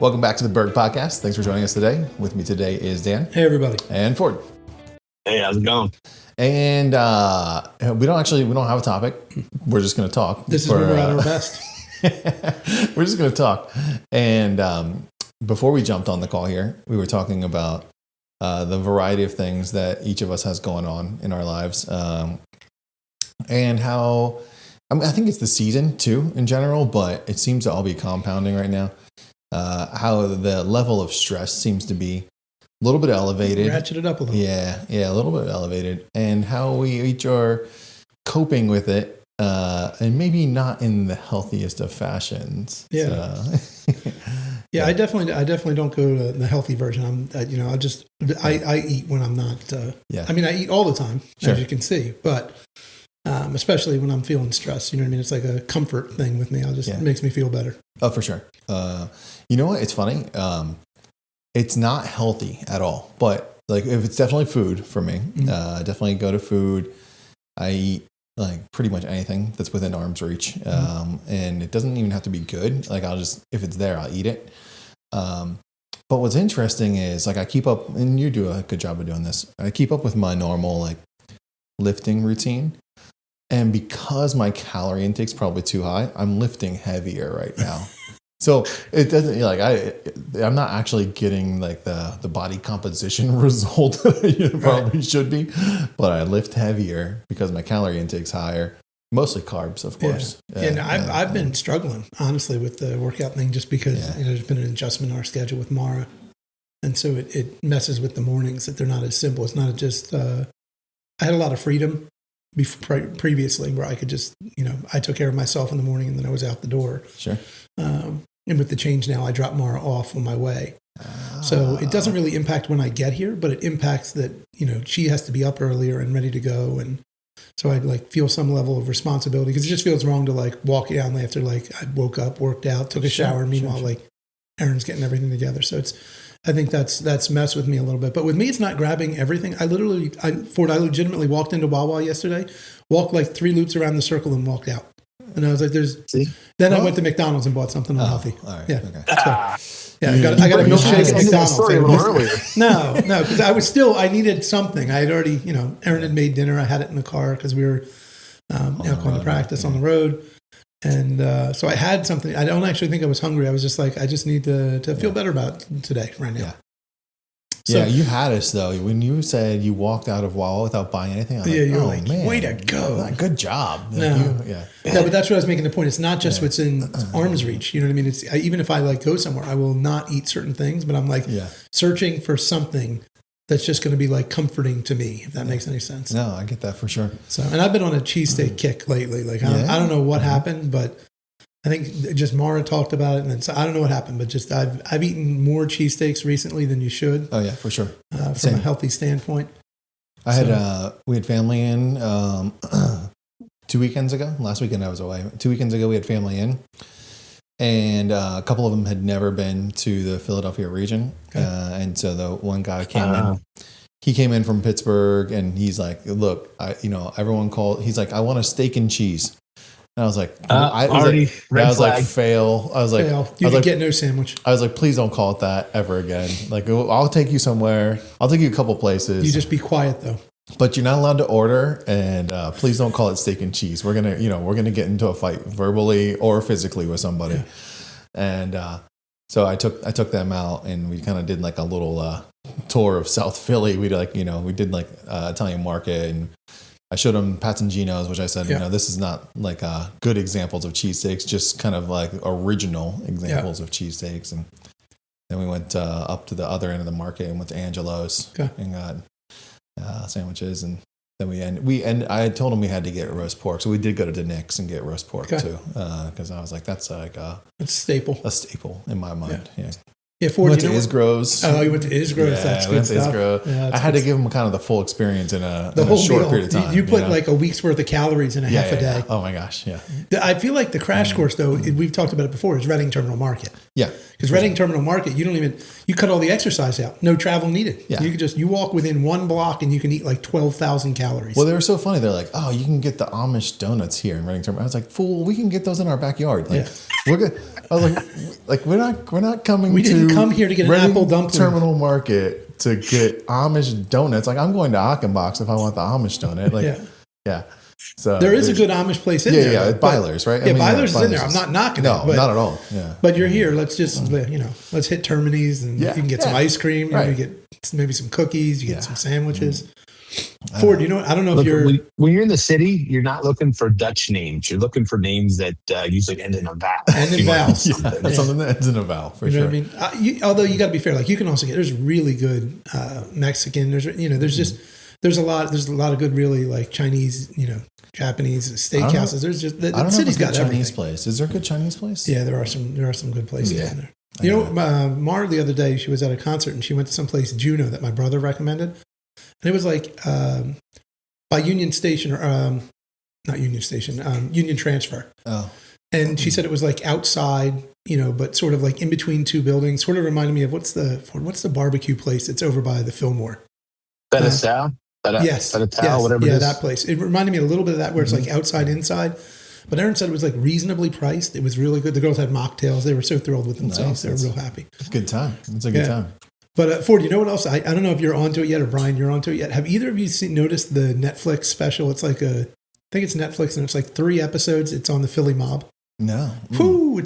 Welcome back to the Berg Podcast. Thanks for joining us today. With me today is Dan. Hey, everybody. And Ford. Hey, how's it going? And we don't have a topic. We're just going to talk. This is when we're at our best. We're just going to talk. And before we jumped on the call here, we were talking about the variety of things that each of us has going on in our lives, and how I think it's the season too in general, but it seems to all be compounding right now. How the level of stress seems to be a little bit elevated. Ratchet it up a little. Yeah, a little bit elevated, and how we each are coping with it, and maybe not in the healthiest of fashions. Yeah. So. Yeah, I definitely don't go to the healthy version. I eat when I'm not. I mean, I eat all the time, as you can see, but especially when I'm feeling stressed. You know what I mean? It's like a comfort thing with me. It makes me feel better. Oh, for sure. You know what? It's funny. It's not healthy at all, but like if it's definitely food for me, I definitely go to food. I eat like pretty much anything that's within arm's reach. And it doesn't even have to be good. Like if it's there, I'll eat it. But what's interesting is like I keep up, and you do a good job of doing this. I keep up with my normal like lifting routine. And because my calorie intake's probably too high, I'm lifting heavier right now. So it doesn't I'm not actually getting like the body composition result that I probably should be, but I lift heavier because my calorie intake's higher. Mostly carbs, of course. Yeah. And I've been struggling honestly with the workout thing just because there's been an adjustment in our schedule with Mara, and so it messes with the mornings that they're not as simple. It's not just I had a lot of freedom previously where I could just I took care of myself in the morning and then I was out the door. Sure. And with the change now, I drop Mara off on my way. So it doesn't really impact when I get here, but it impacts that, she has to be up earlier and ready to go. And so I feel some level of responsibility because it just feels wrong to walk down after I woke up, worked out, took a shower. Meanwhile, Aaron's getting everything together. So I think that's messed with me a little bit. But with me, it's not grabbing everything. I legitimately walked into Wawa yesterday, walked 3 loops around the circle and walked out. And I was like, Then I went to McDonald's and bought something unhealthy. All right. Yeah. Okay. I got a milkshake at McDonald's. Earlier. No, because I needed something. I had already, Aaron had made dinner. I had it in the car because we were going to practice on the road. And so I had something. I don't actually think I was hungry. I was just I just need to feel better about today right now. Yeah. So, you had us though. When you said you walked out of Wawa without buying anything, I'm man, way to go. Good job. No, but that's what I was making the point. It's not just what's in arm's reach. You know what I mean? It's even if I go somewhere, I will not eat certain things, but I'm searching for something that's just going to be comforting to me, if that makes any sense. No, I get that for sure. So, and I've been on a cheesesteak kick lately. I don't know what happened, but I think just Mara talked about it, and then so I don't know what happened, but just I've eaten more cheesesteaks recently than you should. Oh yeah, for sure. From a healthy standpoint. We had family in 2 weekends ago. Last weekend I was away. 2 weekends ago we had family in, and a couple of them had never been to the Philadelphia region, and so the one guy came in. He came in from Pittsburgh, and he's like, "Look, everyone called." He's like, "I want a steak and cheese." And I was like, fail. I was like, fail. You didn't get no sandwich. I was like, please don't call it that ever again. I'll take you somewhere. I'll take you a couple places. You just be quiet though. But you're not allowed to order, and please don't call it steak and cheese. We're gonna get into a fight verbally or physically with somebody. Yeah. And so I took them out, and we kind of did a little tour of South Philly. We did Italian market, and I showed them Patangino's, which I said, this is not good examples of cheesesteaks, just kind of original examples of cheesesteaks. And then we went up to the other end of the market and went to Angelo's and got sandwiches. And then I told them we had to get roast pork. So we did go to Nick's and get roast pork too. Because I was like, that's it's staple. A staple in my mind. Yeah. Yeah, Ford, went to Isgro's. Oh, you went to Isgro's. Yeah, that's good stuff. Yeah, I had to give them kind of the full experience in a short meal. period of time. You put a week's worth of calories in half a day. Oh my gosh, yeah. I feel like the crash course, though, we've talked about it before, is Reading Terminal Market. Yeah. Because Reading Terminal Market, you cut all the exercise out. No travel needed. Yeah. You walk within one block and you can eat like 12,000 calories. Well, they were so funny. They're like, oh, you can get the Amish donuts here in Reading Terminal. I was like, fool, we can get those in our backyard. Like, we're good. I was like, we're not coming. We didn't come here to get an Reading apple dumpling. Terminal Market to get Amish donuts. Like, I'm going to Achenbach's if I want the Amish donut. Like, yeah. So there is a good Amish place in there. Yeah, Byler's, right? Yeah, Byler's is in there. I'm not knocking it. No, not at all. Yeah. But you're here. Let's just, let's hit Termini's and you can get some ice cream. Right. You get maybe some cookies. You get some sandwiches. Ford, I don't know if you're... When you're in the city, you're not looking for Dutch names. You're looking for names that usually end in a vowel. End in vowels. Something that ends in a vowel, for sure. What I mean? Although you got to be fair. Like, you can also get... There's really good Mexican. There's a lot of good, really, like, Chinese, Japanese steakhouses. There's just the city's got Chinese everything. place. Is there a good Chinese place? Yeah, there are some good places in there. Mar the other day, she was at a concert and she went to some place, Juno, that my brother recommended, and it was like by Union Station or not Union Station, Union Transfer. Oh, and she said it was like outside, but sort of like in between two buildings. Sort of reminded me of what's the barbecue place? It's over by the Fillmore. Benesau? Yes, whatever it is. That place. It reminded me a little bit of that, where it's like outside, inside. But Aaron said it was like reasonably priced. It was really good. The girls had mocktails. They were so thrilled with themselves. They were real happy. It's a good time. It's a good time. But Ford, you know what else? I don't know if you're onto it yet, or Brian, you're onto it yet. Have either of you noticed the Netflix special? It's like I think it's Netflix, and it's like 3 episodes. It's on the Philly mob. No. Whew,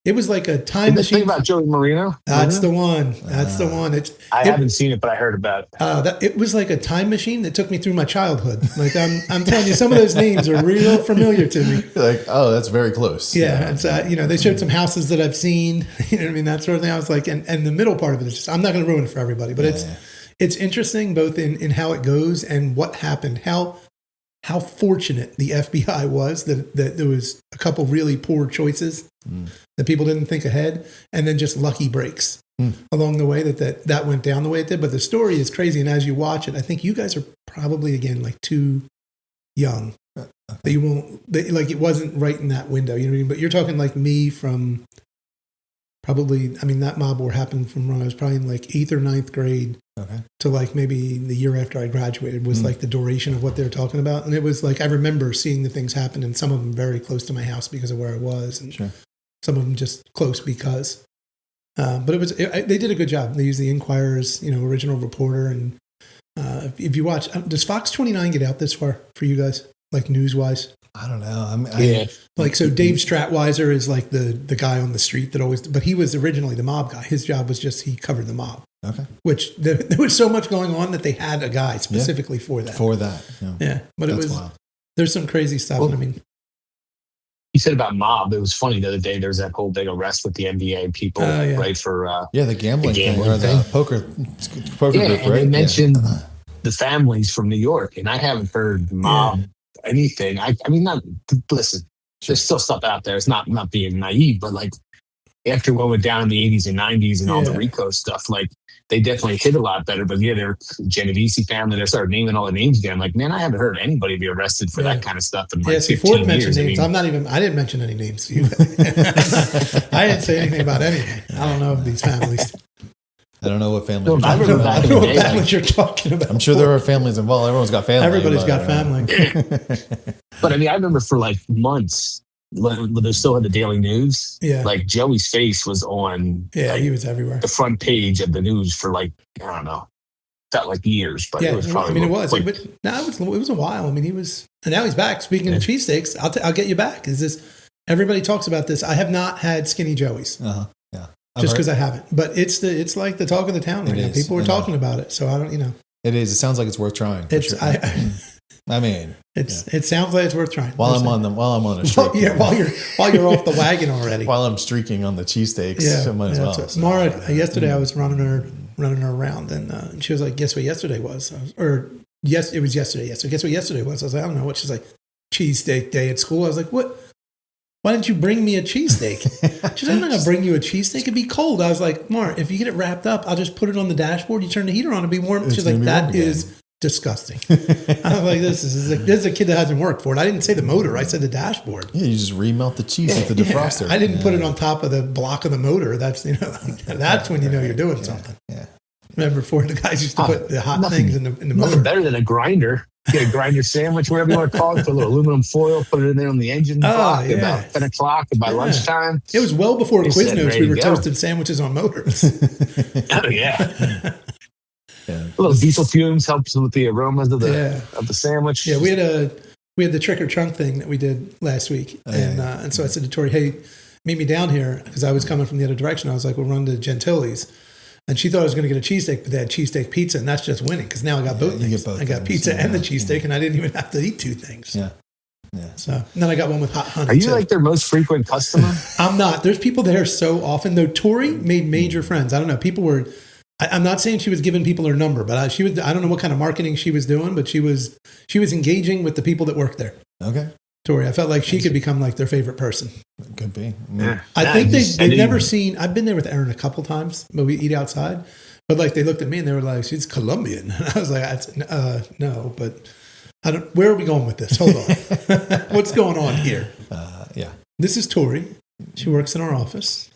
it was like a time machine. Think about Joey Marino. That's the one. That's the one. I haven't seen it, but I heard about it. It was like a time machine that took me through my childhood. Like I'm telling you, some of those names are real familiar to me. Like, oh, that's very close. Yeah, it's they showed some houses that I've seen. You know what I mean? That sort of thing. I was like, and the middle part of it is just, I'm not going to ruin it for everybody, but it's interesting both in how it goes and what happened. How fortunate the FBI was that there was a couple really poor choices that people didn't think ahead, and then just lucky breaks along the way that went down the way it did. But the story is crazy, and as you watch it, I think you guys are probably, again, like too young. That you won't, like, it wasn't right in that window, you know what I mean? But you're talking like me from probably, I mean, that mob war happened from when I was probably in like 8th or 9th grade to like maybe the year after I graduated was like the duration of what they were talking about. And it was like, I remember seeing the things happen, and some of them very close to my house because of where I was, and some of them just close because, but they did a good job. They used the Inquirer's, original reporter. And if you watch, does Fox 29 get out this far for you guys? Like news wise? I don't know. So Dave Stratweiser is like the guy on the street that always, but he was originally the mob guy. His job was just, he covered the mob. Okay. Which there was so much going on that they had a guy specifically for that. Yeah. But it was, wild. There's some crazy stuff. Well, I mean, you said about mob. It was funny the other day. There was that whole big arrest with the NBA people, right? For the gambling thing, or the poker group, right? And they mentioned the families from New York, and I haven't heard mob anything. I mean, listen. There's still stuff out there. It's not being naive, but like after what went down in the 80s and 90s and all the RICO stuff, like they definitely hit a lot better. But they're Genovese family. They started naming all the names again. Like, man, I haven't heard anybody be arrested for that kind of stuff in like 15 Ford mentioned years. names. I didn't mention any names to you. I didn't say anything about anything. I don't know these families. I don't know what family. I don't know what families you're talking about. I'm sure there are families involved. Everyone's got family. Everybody's got family. But I mean, I remember for like months when they still had the Daily News. Yeah, like Joey's face was on. Yeah, he was everywhere. The front page of the news for like, I don't know, felt like years, but it was probably. I mean, it was. But it was a while. I mean, he was, and now he's back. Speaking of cheesesteaks, I'll get you back. Is this? Everybody talks about this. I have not had Skinny Joey's. Yeah. Just because I haven't, but it's like the talk of the town right now. People are talking about it, so I don't, It is. It sounds like it's worth trying. It's. Sure. I mean, it sounds like it's worth trying. While I'm on a streak. While you're off the wagon already. While I'm streaking on the cheesesteaks, I might as well. So, Mara, yesterday I was running her around, and she was like, "Guess what yesterday was?" It was yesterday. Yes. So guess what yesterday was? I was like, "I don't know what." She's like, "Cheesesteak day at school." I was like, "What? Why didn't you bring me a cheesesteak?" She's like, "I'm not going to bring you a cheesesteak. It'd be cold." I was like, "Mar, if you get it wrapped up, I'll just put it on the dashboard. You turn the heater on, it'll be warm." She's like, "That is disgusting. I was like, this is a kid that hasn't worked for it. I didn't say the motor. I said the dashboard. Yeah, you just remelt the cheese with the defroster. I didn't put it on top of the block of the motor. That's that's when you know you're doing something. Yeah. Remember before the guys used to put the hot things in the motor. Nothing better than a grinder. Get a grinder sandwich, whatever you want to call it, put a little aluminum foil, put it in there on the engine block about 10 o'clock, and by lunchtime. It was well before Quiznos. We were toasting sandwiches on motors. Oh, yeah. A little diesel fumes helps with the aromas of the sandwich. Yeah, we had the trick or trunk thing that we did last week, and so I said to Tori, "Hey, meet me down here," because I was coming from the other direction. I was like, "We'll run to Gentili's." And she thought I was going to get a cheesesteak, but they had cheesesteak pizza, and that's just winning because now I got both things. I got pizza and the cheesesteak, and I didn't even have to eat two things. Yeah. So and then I got one with hot honey. Are you like their most frequent customer? I'm not. There's people there so often, though. Tori made major friends. I don't know. People were. I'm not saying she was giving people her number, but she was. I don't know what kind of marketing she was doing, but she was engaging with the people that work there. Okay. Tori, I felt like she could become like their favorite person. Could be. Yeah. I think they've never seen. I've been there with Aaron a couple times, but we eat outside. But like they looked at me and they were like, "She's Colombian," and I was like, "No, but I don't." Where are we going with this? Hold on, what's going on here? This is Tori. She works in our office.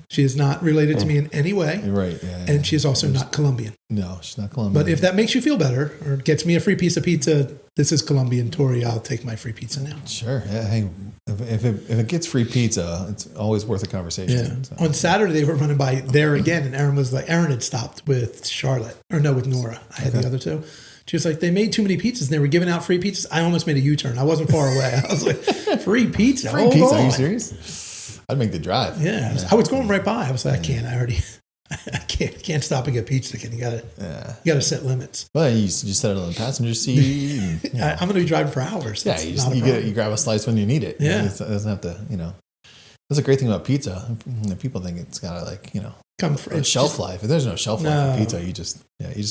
She is not related to me in any way. Right. And she is also not Colombian. No, she's not Colombian. But if that makes you feel better or gets me a free piece of pizza, this is Colombian Tori. I'll take my free pizza now. Sure. Yeah. Hey, if it gets free pizza, it's always worth a conversation. Yeah. So. On Saturday, they were running by there again, and Aaron had stopped with Charlotte. Or no, with Nora. I had the other two. She was like, they made too many pizzas, and they were giving out free pizzas. I almost made a U-turn. I wasn't far away. I was like, free pizza? Free pizza? Are you serious? I'd make the drive. Yeah. I was going right by. I was like, I can't stop and get pizza. You gotta set limits. Well, you just set it on the passenger seat. And, I'm going to be driving for hours. Yeah, you grab a slice when you need it. Yeah. It doesn't have to, That's a great thing about pizza. People think it's got to come for a shelf life. If there's no shelf life for pizza, you just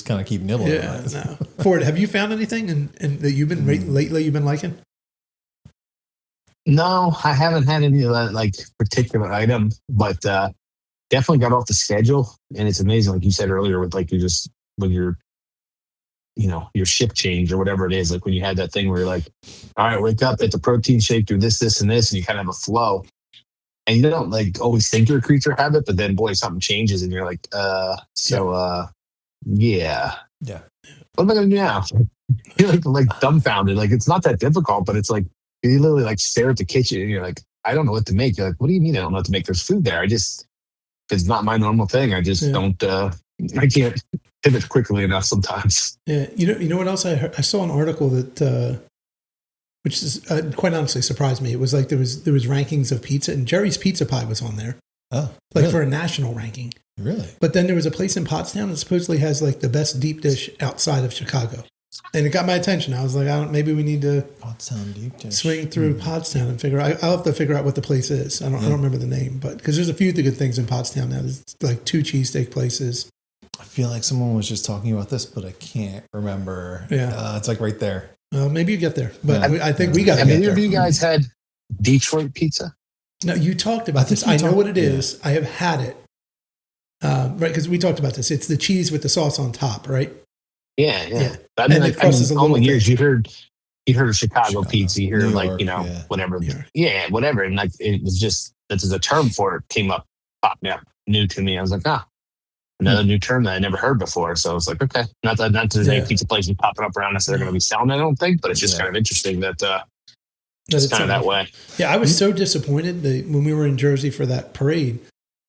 kind of keep nibbling. Yeah, no. Ford, have you found anything that you've been lately you've been liking? No, I haven't had any of that like particular item, but definitely got off the schedule. And it's amazing, like you said earlier, with like when your shift change or whatever it is, like when you had that thing where you're like, all right, wake up, it's a protein shake, do this, and this, and you kind of have a flow. And you don't like always think you're a creature of habit, but then boy, something changes and you're like, yeah. What am I gonna do now? You're like dumbfounded. Like it's not that difficult, but it's like you literally like stare at the kitchen and you're like, I don't know what to make. You're like, what do you mean I don't know what to make? There's food there. It's not my normal thing. I just don't I can't pivot quickly enough sometimes. Yeah. You know what else I heard? I saw an article that which is quite honestly surprised me. It was like there was rankings of pizza, and Jerry's Pizza Pie was on there. Oh, like really? for a national ranking. Really? But then there was a place in Pottstown that supposedly has like the best deep dish outside of Chicago. And it got my attention. I was like, maybe we need to Pottstown deep dish. Swing through Pottstown and figure out. I'll have to figure out what the place is. I don't remember the name, but because there's a few good things in Pottstown now. There's like 2 cheesesteak places. I feel like someone was just talking about this, but I can't remember. Yeah. It's like right there. Maybe you get there, but I think we got to get there. Have either of you guys had Detroit pizza? No, you talked about this. I know what it is. I have had it. Right, because we talked about this. It's the cheese with the sauce on top, right? Yeah. I mean, all the years you heard of Chicago pizza, you hear whatever. Yeah, whatever. And like it was just that is a term for it came up, popped up new to me. I was like, another new term that I never heard before. So I was like, okay, not that there's any pizza places popping up around us that are going to be selling it, I don't think, but it's just kind of interesting that it's kind of that way. Yeah, I was so disappointed that when we were in Jersey for that parade,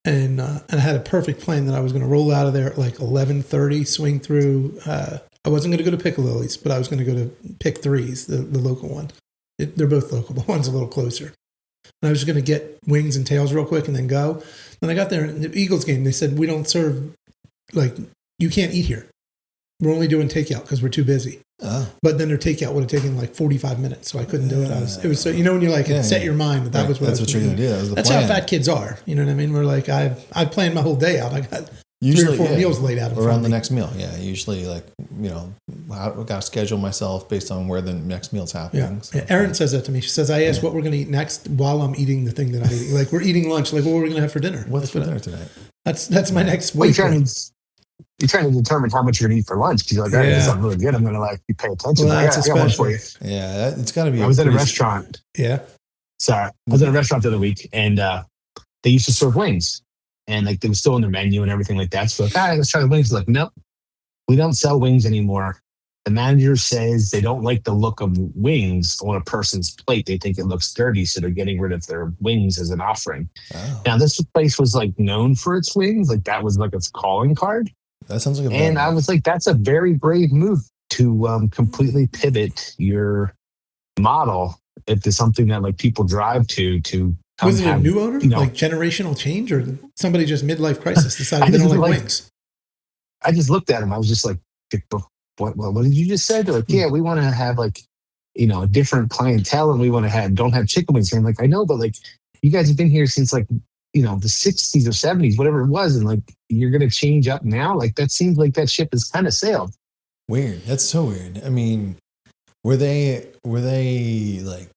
and I had a perfect plan that I was going to roll out of there at like 11:30, swing through. I wasn't going to go to Piccalilli's, but I was going to go to Pick Threes, the local one. They're both local, but one's a little closer. And I was just going to get wings and tails real quick and then go. Then I got there in the Eagles game. They said, we don't serve, like, you can't eat here. We're only doing takeout because we're too busy. But then their takeout would have taken like 45 minutes, so I couldn't do it. It was so, when you're like, set your mind that was what that's what you're going to do. That's how fat kids are. You know what I mean? We're like, I've planned my whole day out. I got usually 3 or 4 meals laid out around the next meal. Yeah, usually I got to schedule myself based on where the next meal's happening. Yeah. So. Erin says that to me. She says, I asked what we're going to eat next while I'm eating the thing that I'm eating. Like we're eating lunch. Like what are we going to have for dinner? What's for dinner tonight? That's my next weight. to determine how much you're gonna eat for lunch because you're like, all right, this is something really good. I'm gonna like pay attention. Well, I got one for you. Yeah, it's got to be. I was at a restaurant. Yeah. Sorry, I was at a restaurant the other week, and they used to serve wings, and like they were still on their menu and everything like that. So like, all right, let's try the wings. Like, nope, we don't sell wings anymore. The manager says they don't like the look of wings on a person's plate. They think it looks dirty, so they're getting rid of their wings as an offering. Oh. Now, this place was like known for its wings, like that was like its calling card. That sounds like and I was like, that's a very brave move to completely pivot your model into something that like people drive to. Was it a new owner, like generational change, or somebody just midlife crisis decided they don't like wings? I just looked at him. I was just like, what did you just say? They're like, yeah, we want to have like, a different clientele, and we want to don't have chicken wings here. I'm like, I know, but like, you guys have been here since like, the 60s or 70s, whatever it was, and like, you're gonna change up now? Like, that seems like that ship has kind of sailed. Weird. That's so weird. I mean, were they like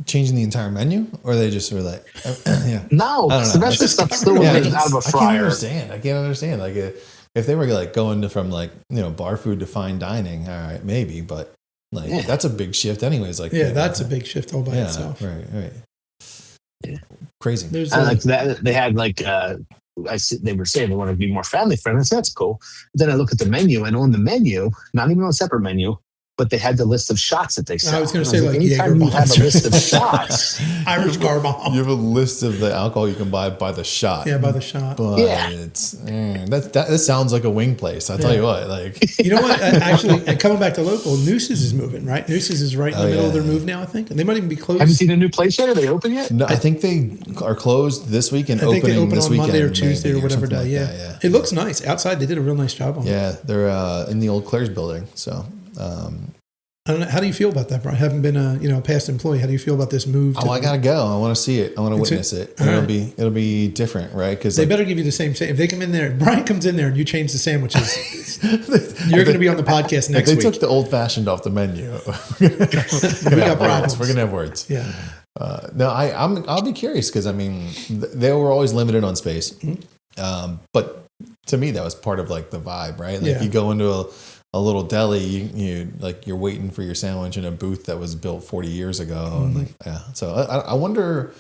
changing the entire menu, or they just were like, yeah? No, the rest of the stuff still was made out of a fryer. I can't understand. Like, if they were like going from like bar food to fine dining, all right, maybe, but like that's a big shift, anyways. Like, that's a big shift all by itself. Right. Yeah. Crazy. There's like that. They had like they were saying they want to be more family friendly. So that's cool. But then I look at the menu, and on the menu, not even on a separate menu, but they had the list of shots that they sell. I was going to say, like, anytime you have a list of shots, Irish car bomb. You have a list of the alcohol you can buy by the shot. Yeah, by the shot. But it's that sounds like a wing place. I'll tell you what. Like, you know what? Actually, coming back to local, Noose's is moving, right? Noose's is right in the middle of their move now, I think, and they might even be closed. Have you seen a new place yet? Are they open yet? No, I think they are closed this week and opening they open this on weekend, Monday or Tuesday or whatever day. Like Yeah, it looks nice outside. They did a real nice job on it. Yeah, they're in the old Claire's building. So. I don't know. How do you feel about that, Brian? Having been a past employee, how do you feel about this move? I gotta go. I want to see it. I want to witness it. It'll be different, right? Because they better give you the same. If they come in there, Brian comes in there, and you change the sandwiches, you're going to be on the podcast next week. They took the old fashioned off the menu. We got problems. We're gonna have words. Yeah. No, I'll be curious because I mean they were always limited on space, but to me that was part of like the vibe, right? Like you go into a little deli, you're waiting for your sandwich in a booth that was built 40 years ago. And so I wonder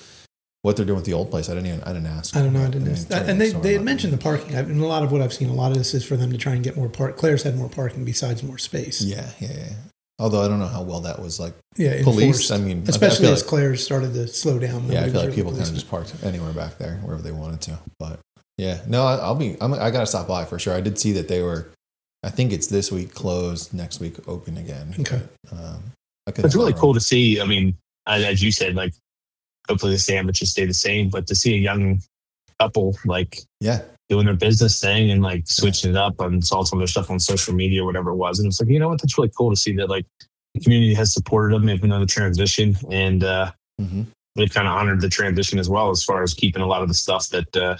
what they're doing with the old place. I didn't ask. I don't know. I didn't ask. And they had mentioned the parking. And a lot of what I've seen, a lot of this is for them to try and get more Claire's had more parking besides more space. Yeah. Although I don't know how well that was like police. Enforced. I mean, especially as Claire's started to slow down. Yeah, I feel like people kind of just parked anywhere back there, wherever they wanted to. But yeah, no, I got to stop by for sure. I did see that they were, I think it's this week closed, next week open again. Okay. It's really cool to see. I mean, as you said, like hopefully the sandwiches stay the same, but to see a young couple like doing their business thing and like switching it up and saw some of their stuff on social media or whatever it was. And it's like, you know what, that's really cool to see that like the community has supported them, even though the transition, and they've kind of honored the transition as well, as far as keeping a lot of the stuff that,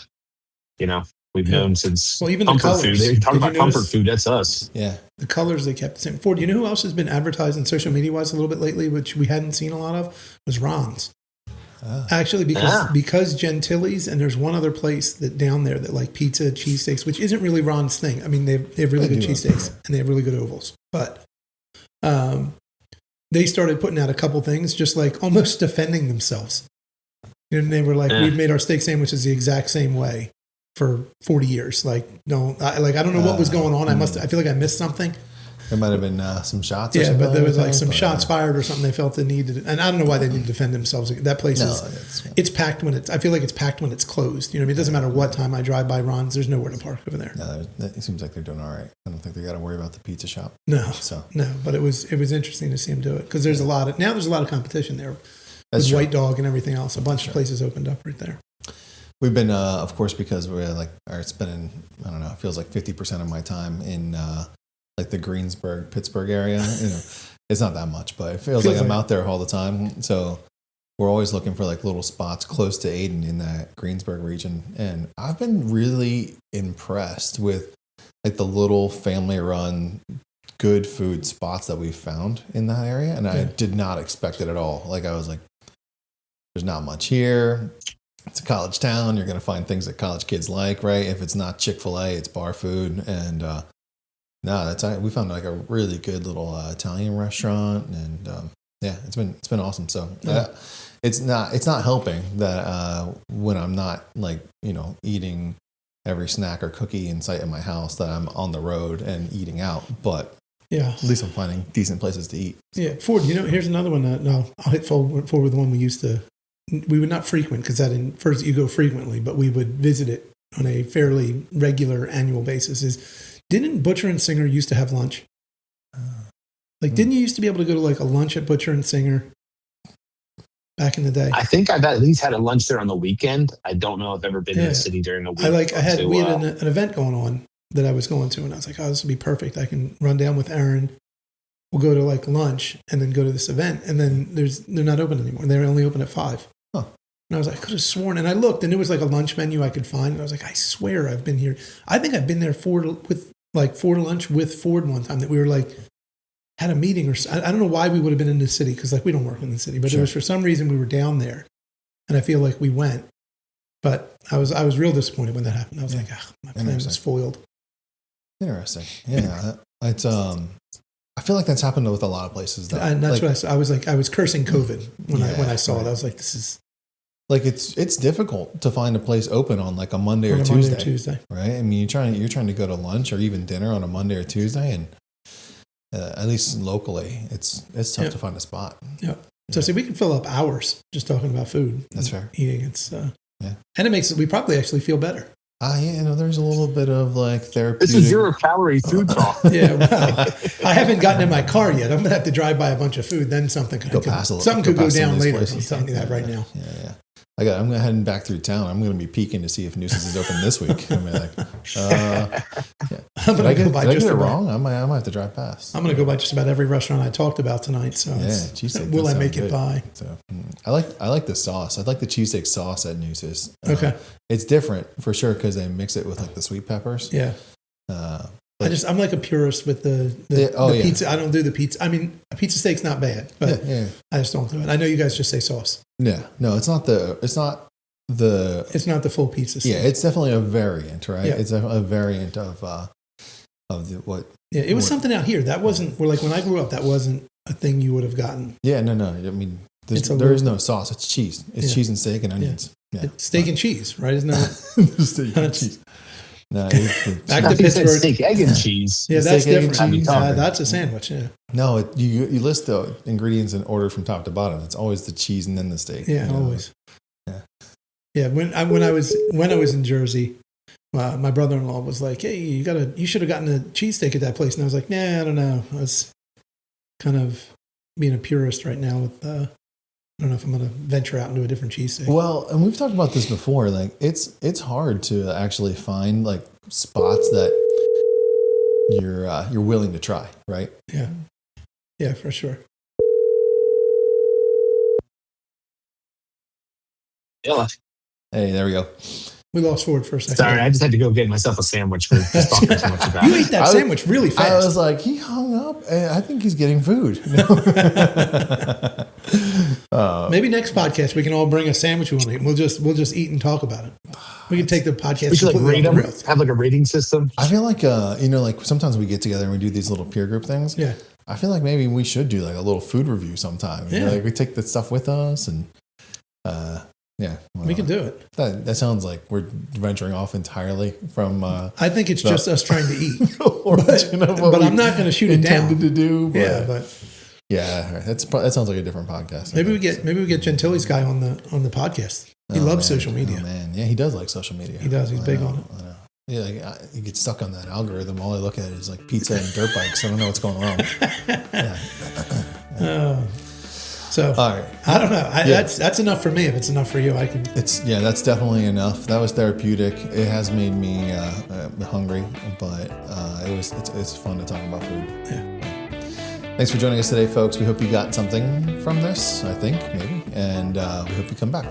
we've known since. Well, even the colors. Food. They talk about comfort food. That's us. Yeah. The colors they kept the same. Ford, you know who else has been advertising social media wise a little bit lately, which we hadn't seen a lot of, was Ron's. Actually, because Gentili's, and there's one other place that down there that like pizza, cheesesteaks, which isn't really Ron's thing. I mean, they have really good cheesesteaks and they have really good ovals, but they started putting out a couple things, just like almost defending themselves. And they were like, "We've made our steak sandwiches the exact same way for 40 years." Like, no, I don't know what was going on. I feel like I missed something. There might have been some shots. Yeah, but there was like some shots fired or something. They felt the need to, and I don't know why they need to defend themselves. That place it's packed when I feel like it's packed when it's closed. You know what I mean? It doesn't matter what time I drive by Ron's. There's nowhere to park over there. No, it seems like they're doing all right. I don't think they got to worry about the pizza shop. No, but it was interesting to see them do it because there's a lot of competition there. With White Dog and everything else. A bunch of places opened up right there. We've been, of course, because we're like spending, I don't know, it feels like 50% of my time in like the Greensburg, Pittsburgh area. It's not that much, but it feels like I'm out there all the time. So we're always looking for like little spots close to Ayden in that Greensburg region. And I've been really impressed with like the little family run good food spots that we've found in that area. And I did not expect it at all. Like I was like, there's not much here. it's a college town. You're going to find things that college kids like, right? If it's not Chick-fil-A, it's bar food. And we found like a really good little Italian restaurant, and it's been awesome. So it's not helping that when I'm not like eating every snack or cookie in sight in my house, that I'm on the road and eating out, but at least I'm finding decent places to eat. Yeah, Ford. Here's another one. I'll hit forward with the one we would not frequent, because first you go frequently, but we would visit it on a fairly regular annual basis. Didn't Butcher and Singer used to have lunch? Didn't you used to be able to go to like a lunch at Butcher and Singer back in the day? I think I've at least had a lunch there on the weekend. I don't know if I've ever been in the city during the week. We had an event going on that I was going to, and I was like, oh, this would be perfect. I can run down with Aaron. We'll go to like lunch and then go to this event. And then they're not open anymore. They're only open at 5. Huh. And I was like, I could have sworn. And I looked, and it was like a lunch menu I could find. And I was like, I swear I've been here. I think I've been there for lunch with Ford one time, that we were like, had a meeting, or I don't know why we would have been in the city, because like we don't work in the city, but It was for some reason we were down there, and I feel like we went. But I was real disappointed when that happened. I was like, my plan was foiled. Interesting. Yeah, it's I feel like that's happened with a lot of places. And that's what I was like. I was cursing COVID when I saw it. I was like, this is like it's difficult to find a place open on like a Monday or Tuesday, right? I mean, you're trying to go to lunch or even dinner on a Monday or Tuesday, and at least locally, it's tough to find a spot. Yeah. So see, we can fill up hours just talking about food. That's fair. Eating. It's and we probably actually feel better. There's a little bit of like therapeutic. This is 0-calorie food talk. Yeah, well, I haven't gotten in my car yet. I'm gonna have to drive by a bunch of food. Then something could go down later. I'm telling you that right now. Yeah. I'm heading back through town. I'm going to be peeking to see if Noose's is open this week. I'm like, I'm going to go by. Did I get it wrong? I might have to drive past. I'm going to go by just about every restaurant I talked about tonight. So will I make it by? So I like the sauce. I like the cheesesteak sauce at Noose's. Okay, it's different for sure because they mix it with like the sweet peppers. Yeah. I'm like a purist with the pizza. I don't do the pizza. I mean, a pizza steak's not bad, but I just don't do it. I know you guys just say sauce. Yeah, no, it's not the full pizza steak. Yeah, it's definitely a variant, right? Yeah. It's a variant of what. Yeah, it was something out here that wasn't. Like when I grew up, that wasn't a thing you would have gotten. Yeah, no. I mean, there is no sauce. It's cheese. It's cheese and steak and onions. Yeah. It's steak and cheese, right? Isn't that steak and cheese? No, back to Pittsburgh. Steak, egg, and cheese. Yeah, that's different. That's a sandwich. Yeah. No, you list the ingredients in order from top to bottom. It's always the cheese and then the steak. Yeah, always. Yeah. When I was in Jersey, my brother-in-law was like, "Hey, you should have gotten a cheesesteak at that place." And I was like, "Nah, I don't know. I was kind of being a purist right now with." I don't know if I'm going to venture out into a different cheesesteak. Well, and we've talked about this before. Like, it's hard to actually find like spots that you're willing to try, right? Yeah, for sure. Yeah. Hey, there we go. We lost Ford for a second. Sorry, I just had to go get myself a sandwich for just talking too much about it. You ate that sandwich really fast. I was like, he hung up, and I think he's getting food. Maybe next podcast we can all bring a sandwich we want to eat. We'll just eat and talk about it. We can take the podcast. We should like rate them. Have like a rating system. I feel like like sometimes we get together and we do these little peer group things. Yeah. I feel like maybe we should do like a little food review sometime. Yeah. Like we take the stuff with us and. We can do it. That sounds like we're venturing off entirely from. I think it's just us trying to eat. but I'm not going to shoot it down. To do, but yeah, that sounds like a different podcast. Maybe we get Gentili's guy on the podcast. He loves social media. Oh, man, yeah, he does like social media. He does. He's big on it. I know. Yeah, like, you get stuck on that algorithm. All I look at is like pizza and dirt bikes. I don't know what's going wrong. So all right. I don't know. That's enough for me. If it's enough for you, I can. That's definitely enough. That was therapeutic. It has made me hungry, but it's fun to talk about food. Yeah. Thanks for joining us today, folks. We hope you got something from this. I think maybe, and we hope you come back.